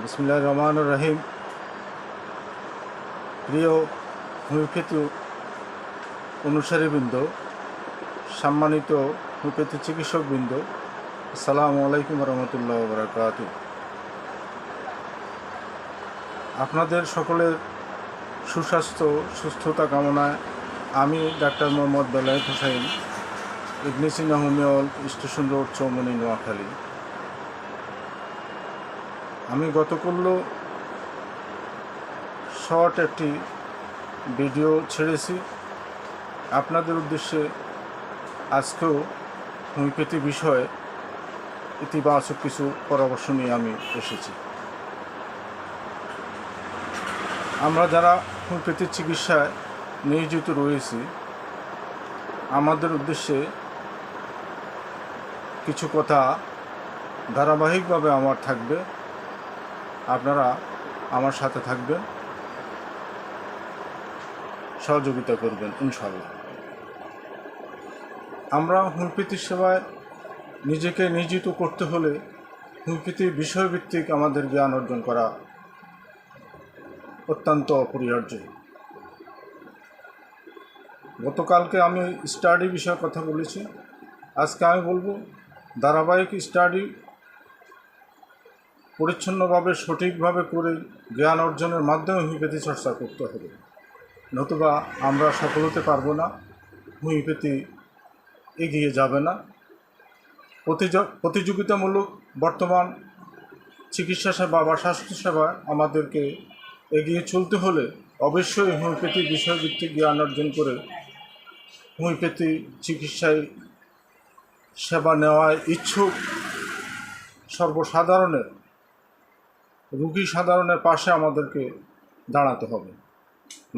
বিসমিল্লাহির রহমানির রহিম। প্রিয় হোমিওপ্যাথি অনুসারীবৃন্দ, সম্মানিত হোমিওপ্যাথি চিকিৎসকবৃন্দ, আসসালামু আলাইকুম রহমতুল্লাহ বারাকাতুহু। আপনাদের সকলের সুস্বাস্থ্য সুস্থতা কামনায় আমি ডাক্তার মোহাম্মদ বেলায়েত হোসেন, ইবনে সিনা হোমিওল, স্টেশন রোড, চৌমনি, নোয়াখালী। আমি গতকাল শর্ট একটি ভিডিও ছেড়েছি আপনাদের উদ্দেশ্যে। আজকেও হোমিওপ্যাথি বিষয়ে ইতিবাচক কিছু পরামর্শ নিয়ে আমি এসেছি। আমরা যারা হোমিওপ্যাথি চিকিৎসায় নিয়োজিত রয়েছি, আমাদের উদ্দেশ্যে কিছু কথা ধারাবাহিকভাবে আমার থাকবে। আপনারা আমার সাথে থাকবেন, সহযোগিতা করবেন ইনশাআল্লাহ। আমরা হোমিওপ্যাথি সেবায় নিজেকে নিয়োজিত করতে হলে হোমিওপ্যাথি বিষয়ভিত্তিক আমাদের জ্ঞান অর্জন করা অত্যন্ত অপরিহার্য। গতকালকে আমি স্টাডি বিষয়ে কথা বলেছি, আজকে আমি বলবো ধারাবাহিক স্টাডি পরিচ্ছন্নভাবে সঠিকভাবে করে জ্ঞান অর্জনের মাধ্যমে হোমিওপ্যাথি চর্চা করতে হবে, নতুবা আমরা সফল হতে পারবো না, হোমিওপ্যাথি এগিয়ে যাবে না। প্রতিযোগিতামূলক বর্তমান চিকিৎসা সেবা বা স্বাস্থ্যসেবায় আমাদেরকে এগিয়ে চলতে হলে অবশ্যই হোমিওপ্যাথি বিষয়ভিত্তিক জ্ঞান অর্জন করে হোমিওপ্যাথি চিকিৎসায় সেবা নেওয়ায় ইচ্ছুক সর্বসাধারণের রোগী সাধারণের পাশে আমাদেরকে দাঁড়াতে হবে।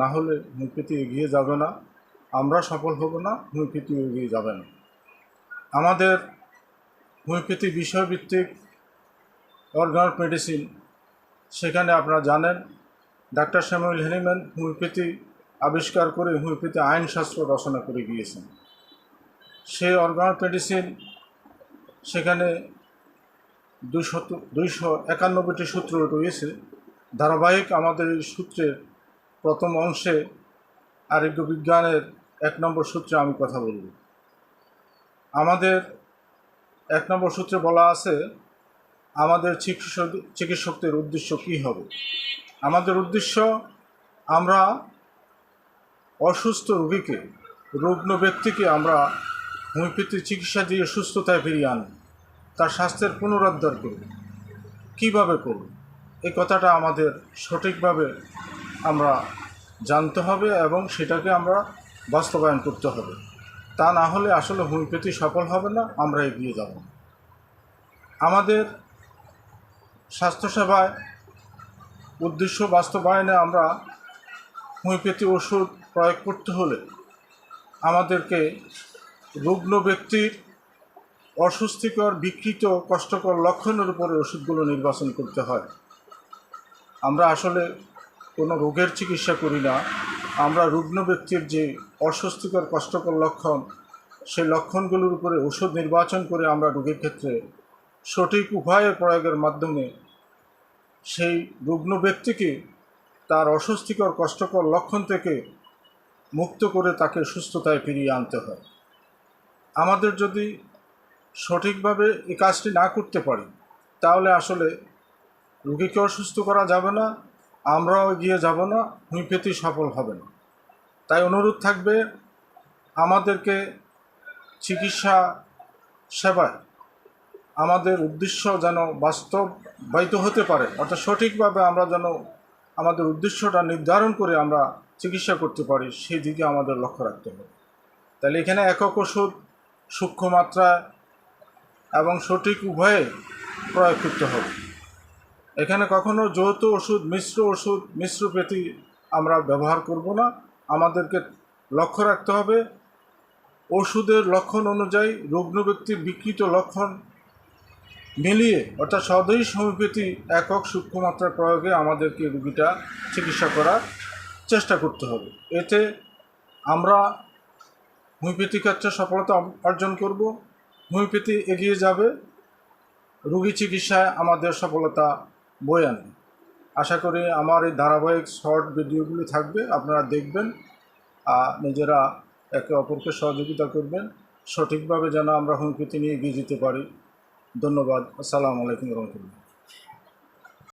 না হলে হোমিওপ্যাথি এগিয়ে যাবে না, আমরা সফল হব না, হোমিওপ্যাথি এগিয়ে যাবে না। আমাদের হোমিওপ্যাথি বিষয়ভিত্তিক অর্গানিক মেডিসিন, সেখানে আপনারা জানেন ডাক্তার স্যামুয়েল হ্যানিম্যান হোমিওপ্যাথি আবিষ্কার করে হোমিওপ্যাথি আইনশাস্ত্র রচনা করে গিয়েছেন। সেই অর্গানিক মেডিসিন, সেখানে 291টি সূত্র রয়েছে। ধারাবাহিক আমাদের এই সূত্রের প্রথম অংশে আরোগ্য বিজ্ঞানের 1 নম্বর সূত্রে আমি কথা বলব। আমাদের 1 নম্বর সূত্রে বলা আছে আমাদের চিকিৎসকদের উদ্দেশ্য কী হবে। আমাদের উদ্দেশ্য, আমরা অসুস্থ রোগীকে, রুগ্ন ব্যক্তিকে আমরা হোমিওপ্যাথি চিকিৎসা দিয়ে সুস্থতায় ফিরিয়ে আনি, তার স্বাস্থ্যের পুনরুদ্ধার করব। কীভাবে করব, এই কথাটা আমাদের সঠিকভাবে আমরা জানতে হবে এবং সেটাকে আমরা বাস্তবায়ন করতে হবে। তা না হলে আসলে হোমিওপ্যাথি সফল হবে না, আমরা এগিয়ে যাব না। আমাদের স্বাস্থ্যসেবায় উদ্দেশ্য বাস্তবায়নে আমরা হোমিওপ্যাথি ওষুধ প্রয়োগ করতে হলে আমাদেরকে রুগ্ন ব্যক্তির অস্বস্তিকর, বিকৃত, কষ্টকর লক্ষণের উপরে ওষুধগুলো নির্বাচন করতে হয়। আমরা আসলে কোনো রোগের চিকিৎসা করি না, আমরা রুগ্ন ব্যক্তির যে অস্বস্তিকর, কষ্টকর লক্ষণ, সেই লক্ষণগুলোর উপরে ওষুধ নির্বাচন করে আমরা রোগীর ক্ষেত্রে সঠিক উপায়ে প্রয়োগের মাধ্যমে সেই রুগ্ন ব্যক্তিকে তার অস্বস্তিকর, কষ্টকর লক্ষণ থেকে মুক্ত করে তাকে সুস্থতায় ফিরিয়ে আনতে হয়। আমাদের যদি সঠিকভাবে এই কাজটি না করতে পারি, তাহলে আসলে রোগীকেও সুস্থ করা যাবে না, আমরাও এগিয়ে যাব না, হোমিওপ্যাথি সফল হবে না। তাই অনুরোধ থাকবে আমাদেরকে চিকিৎসা সেবায় আমাদের উদ্দেশ্য যেন বাস্তবায়িত হতে পারে, অর্থাৎ সঠিকভাবে আমরা যেন আমাদের উদ্দেশ্যটা নির্ধারণ করে আমরা চিকিৎসা করতে পারি, সেই দিকে আমাদের লক্ষ্য রাখতে হবে। তাহলে এখানে একক ওষুধ সূক্ষ্ম মাত্রায় এবং সঠিক উভয়ে প্রয়োগ করতে হবে। এখানে কখনো যৌথ ওষুধ, মিশ্রপ্যাথি আমরা ব্যবহার করব না। আমাদেরকে লক্ষ্য রাখতে হবে ওষুধের লক্ষণ অনুযায়ী রুগ্ন ব্যক্তির বিকৃত লক্ষণ মিলিয়ে, অর্থাৎ স্বদেশ হোমিওপ্যাথি একক সূক্ষ্ম মাত্রার প্রয়োগে আমাদেরকে রোগীটা চিকিৎসা করার চেষ্টা করতে হবে। এতে আমরা হোমিওপ্যাথি ক্ষেত্রে সফলতা অর্জন করব, হোমিওপ্যাথি এগিয়ে যাবে রোগী চিকিৎসায় আমাদের সফলতা বয়ে আনে। আশা করি আমার এই ধারাবাহিক শর্ট ভিডিওগুলি থাকবে, আপনারা দেখবেন, নিজেরা একে অপরকে সহযোগিতা করবেন, সঠিকভাবে যেন আমরা হোমিওপ্যাথি নিয়ে এগিয়ে যেতে পারি। ধন্যবাদ। আসসালামু আলাইকুম রহমতুল্লাহ।